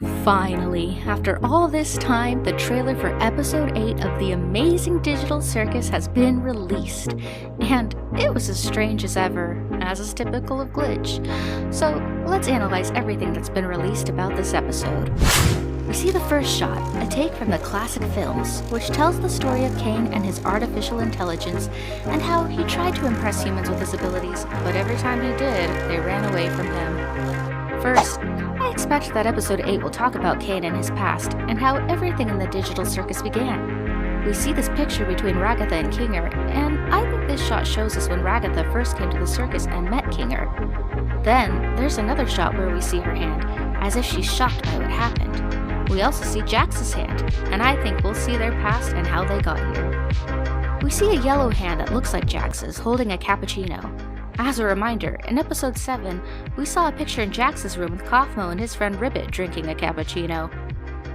Finally, after all this time, the trailer for episode 8 of The Amazing Digital Circus has been released. And it was as strange as ever, as is typical of Glitch. So let's analyze everything that's been released about this episode. We see the first shot, a take from the classic films, which tells the story of Caine and his artificial intelligence, and how he tried to impress humans with his abilities, but every time he did, they ran away from him. First, I expect that episode 8 will talk about Caine and his past, and how everything in the digital circus began. We see this picture between Ragatha and Kinger, and I think this shot shows us when Ragatha first came to the circus and met Kinger. Then, there's another shot where we see her hand, as if she's shocked by what happened. We also see Jax's hand, and I think we'll see their past and how they got here. We see a yellow hand that looks like Jax's, holding a cappuccino. As a reminder, in episode 7, we saw a picture in Jax's room with Kaufmo and his friend Ribbit drinking a cappuccino.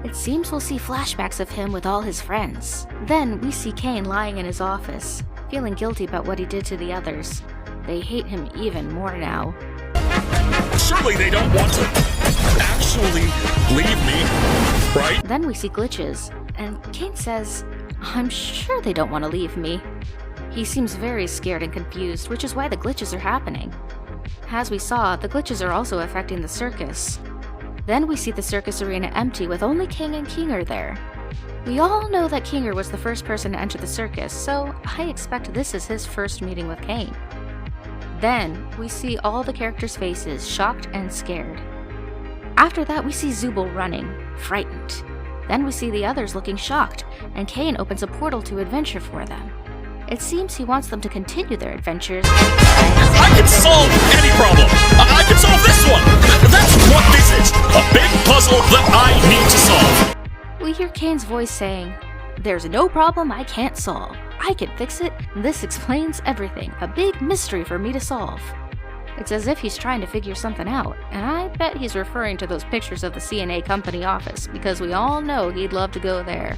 It seems we'll see flashbacks of him with all his friends. Then we see Caine lying in his office, feeling guilty about what he did to the others. They hate him even more now. Surely they don't want to actually leave me, right? Then we see Glitches, and Caine says, "I'm sure they don't want to leave me." He seems very scared and confused, which is why the glitches are happening. As we saw, the glitches are also affecting the circus. Then we see the circus arena empty with only King and Kinger there. We all know that Kinger was the first person to enter the circus, so I expect this is his first meeting with Caine. Then we see all the characters' faces, shocked and scared. After that, we see Zooble running, frightened. Then we see the others looking shocked, and Caine opens a portal to adventure for them. It seems he wants them to continue their adventures. I can solve any problem! I can solve this one! That's what this is! A big puzzle that I need to solve! We hear Caine's voice saying, "There's no problem I can't solve. I can fix it. This explains everything. A big mystery for me to solve." It's as if he's trying to figure something out, and I bet he's referring to those pictures of the CNA company office, because we all know he'd love to go there.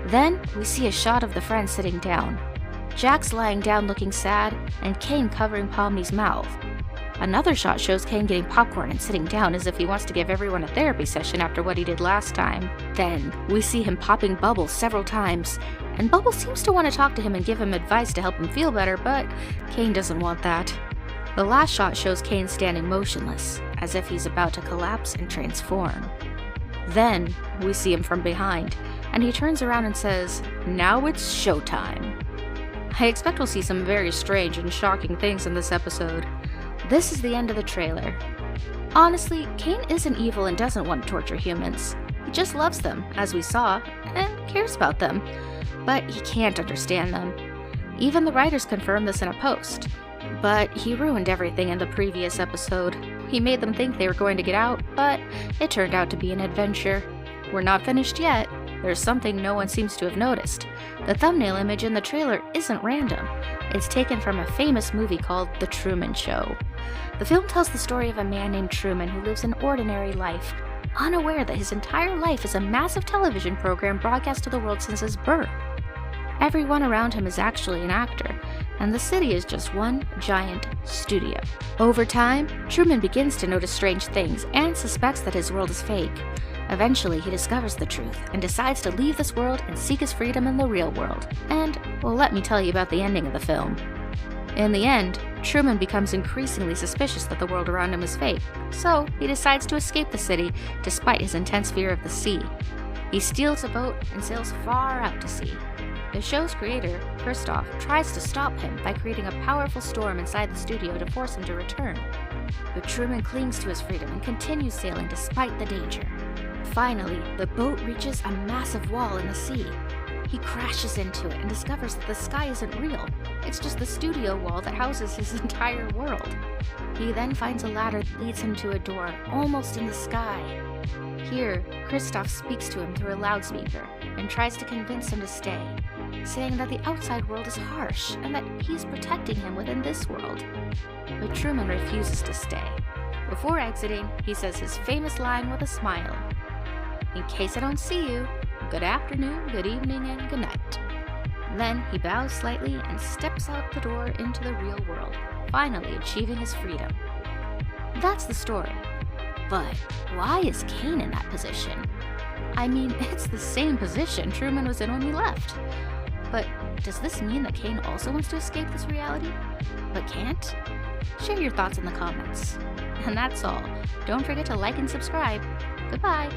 Then, we see a shot of the friends sitting down. Jax lying down looking sad, and Caine covering Pomni's mouth. Another shot shows Caine getting popcorn and sitting down as if he wants to give everyone a therapy session after what he did last time. Then, we see him popping Bubbles several times, and Bubbles seems to want to talk to him and give him advice to help him feel better, but Caine doesn't want that. The last shot shows Caine standing motionless, as if he's about to collapse and transform. Then, we see him from behind, and he turns around and says, "Now it's showtime." I expect we'll see some very strange and shocking things in this episode. This is the end of the trailer. Honestly, Caine isn't evil and doesn't want to torture humans. He just loves them, as we saw, and cares about them. But he can't understand them. Even the writers confirmed this in a post. But he ruined everything in the previous episode. He made them think they were going to get out, but it turned out to be an adventure. We're not finished yet. There's something no one seems to have noticed. The thumbnail image in the trailer isn't random. It's taken from a famous movie called The Truman Show. The film tells the story of a man named Truman who lives an ordinary life, unaware that his entire life is a massive television program broadcast to the world since his birth. Everyone around him is actually an actor, and the city is just one giant studio. Over time, Truman begins to notice strange things and suspects that his world is fake. Eventually, he discovers the truth and decides to leave this world and seek his freedom in the real world. And, well, let me tell you about the ending of the film. In the end, Truman becomes increasingly suspicious that the world around him is fake, so he decides to escape the city despite his intense fear of the sea. He steals a boat and sails far out to sea. The show's creator, Christoph, tries to stop him by creating a powerful storm inside the studio to force him to return. But Truman clings to his freedom and continues sailing despite the danger. Finally, the boat reaches a massive wall in the sea. He crashes into it and discovers that the sky isn't real. It's just the studio wall that houses his entire world. He then finds a ladder that leads him to a door, almost in the sky. Here, Christoph speaks to him through a loudspeaker and tries to convince him to stay, saying that the outside world is harsh and that he's protecting him within this world. But Truman refuses to stay. Before exiting, he says his famous line with a smile. "In case I don't see you, good afternoon, good evening, and good night." Then he bows slightly and steps out the door into the real world, finally achieving his freedom. That's the story. But why is Caine in that position? I mean, it's the same position Truman was in when he left. But does this mean that Caine also wants to escape this reality, but can't? Share your thoughts in the comments. And that's all. Don't forget to like and subscribe. Goodbye.